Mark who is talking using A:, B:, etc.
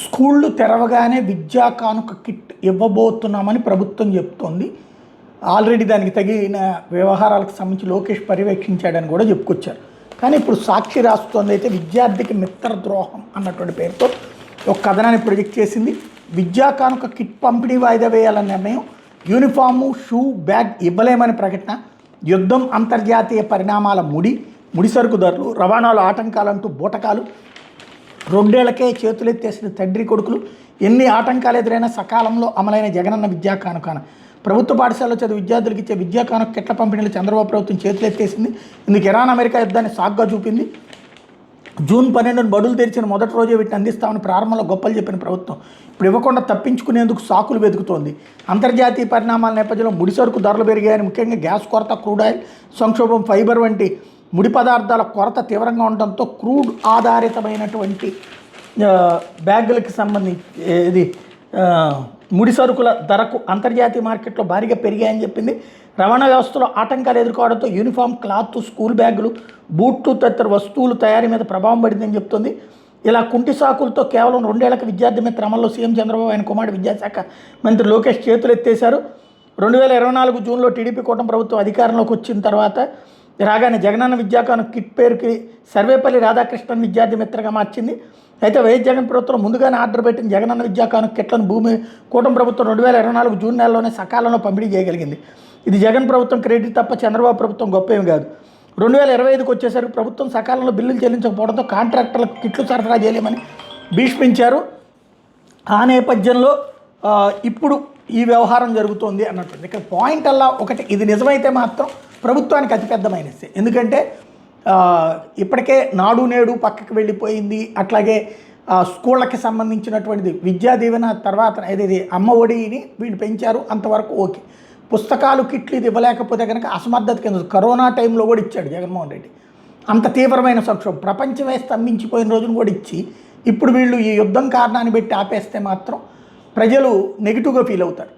A: స్కూళ్ళు తెరవగానే విద్యా కానుక కిట్ ఇవ్వబోతున్నామని ప్రభుత్వం చెప్తోంది. ఆల్రెడీ దానికి తగిన వ్యవహారాలకు సంబంధించి లోకేష్ పర్యవేక్షించాడని కూడా చెప్పుకొచ్చారు. కానీ ఇప్పుడు సాక్షి రాస్తోంది అయితే విద్యార్థికి మిత్రద్రోహం అన్నటువంటి పేరుతో ఒక కథనాన్ని ప్రొజెక్ట్ చేసింది. విద్యా కానుక కిట్ పంపిణీ వాయిదా వేయాలన్న నిర్ణయం, యూనిఫాము, షూ, బ్యాగ్ ఇవ్వలేమని ప్రకటన, యుద్ధం, అంతర్జాతీయ పరిణామాల ముడి సరుకు ధరలు, రవాణాలో ఆటంకాలంటూ బూటకాలు, 2 ఏళ్లకే చేతులెత్తేసిన తండ్రి కొడుకులు, ఎన్ని ఆటంకాలు ఎదురైనా సకాలంలో అమలైన జగనన్న విద్యా కానుక. ప్రభుత్వ పాఠశాలలో చదువు విద్యార్థులకు ఇచ్చే విద్యా కానుక కిట్ల పంపిణీలు చంద్రబాబు ప్రభుత్వం చేతులెత్తేసింది. ఇందుకు ఇరాన్ అమెరికా యుద్ధాన్ని సాగ్గా చూపింది. జూన్ 12న బడులు తెరిచిన మొదటి రోజే వీటిని అందిస్తామని ప్రారంభంలో గొప్పలు చెప్పిన ప్రభుత్వం ఇప్పుడు ఇవ్వకుండా తప్పించుకునేందుకు సాకులు వెతుకుతోంది. అంతర్జాతీయ పరిణామాల నేపథ్యంలో ముడిసరుకు ధరలు పెరిగాయని, ముఖ్యంగా గ్యాస్ కొరత, క్రూడ్ ఆయిల్ సంక్షోభం, ఫైబర్ వంటి ముడి పదార్థాల కొరత తీవ్రంగా ఉండడంతో క్రూడ్ ఆధారితమైనటువంటి బ్యాగులకు సంబంధించి ముడి సరుకుల ధరకు అంతర్జాతీయ మార్కెట్లో భారీగా పెరిగాయని చెప్పింది. రవాణా వ్యవస్థలో ఆటంకాలు ఎదుర్కోవడంతో యూనిఫామ్, క్లాత్, స్కూల్ బ్యాగులు, బూట్లు తదితర వస్తువులు తయారీ మీద ప్రభావం పడిందని చెప్తుంది. ఇలా కుంటి సాకులతో కేవలం 2 ఏళ్లకు విద్యార్థి మిత్ర అమల్లో సీఎం చంద్రబాబు ఆయన కుమారుడు విద్యాశాఖ మంత్రి లోకేష్ చేతులు ఎత్తేశారు. 2024 జూన్లో టీడీపీ కూటమి ప్రభుత్వం అధికారంలోకి వచ్చిన తర్వాత రాగానే జగనన్న విద్యా కానుక కిట్ పేరుకి సర్వేపల్లి రాధాకృష్ణన్ విద్యార్థి మిత్రగా మార్చింది. అయితే వైఎస్ జగన్ ప్రభుత్వం ముందుగానే ఆర్డర్ పెట్టిన జగనన్న విద్యా కానుక కిట్లను కూటమి ప్రభుత్వం 2024 జూన్ నెలలోనే సకాలంలో పంపిణీ చేయగలిగింది. ఇది జగన్ ప్రభుత్వం క్రెడిట్ తప్ప చంద్రబాబు ప్రభుత్వం గొప్ప ఏమి కాదు. 2025కి వచ్చేసరికి ప్రభుత్వం సకాలంలో బిల్లులు చెల్లించకపోవడంతో కాంట్రాక్టర్లకు కిట్లు సరఫరా చేయలేమని భీష్మించారు. ఆ నేపథ్యంలో ఇప్పుడు ఈ వ్యవహారం జరుగుతోంది అన్నట్టుంది. ఇక్కడ పాయింట్ అలా ఒకటి, ఇది నిజమైతే మాత్రం ప్రభుత్వానికి అతిపెద్ద మైనస్. ఎందుకంటే ఇప్పటికే నాడు నేడు పక్కకి వెళ్ళిపోయింది. అట్లాగే స్కూళ్ళకి సంబంధించినటువంటిది విద్యా దీవెన తర్వాత ఇది అమ్మ ఒడిని వీళ్ళు పెంచారు, అంతవరకు ఓకే. పుస్తకాలు, కిట్లు ఇది ఇవ్వలేకపోతే కనుక అసమర్థత కింద కరోనా టైంలో కూడా ఇచ్చాడు జగన్మోహన్ రెడ్డి. అంత తీవ్రమైన సంక్షోభం, ప్రపంచమే స్తంభించిపోయిన రోజును కూడా ఇచ్చి ఇప్పుడు వీళ్ళు ఈ యుద్ధం కారణాన్ని పెట్టి ఆపేస్తే మాత్రం ప్రజలు నెగిటివ్గా ఫీల్ అవుతారు.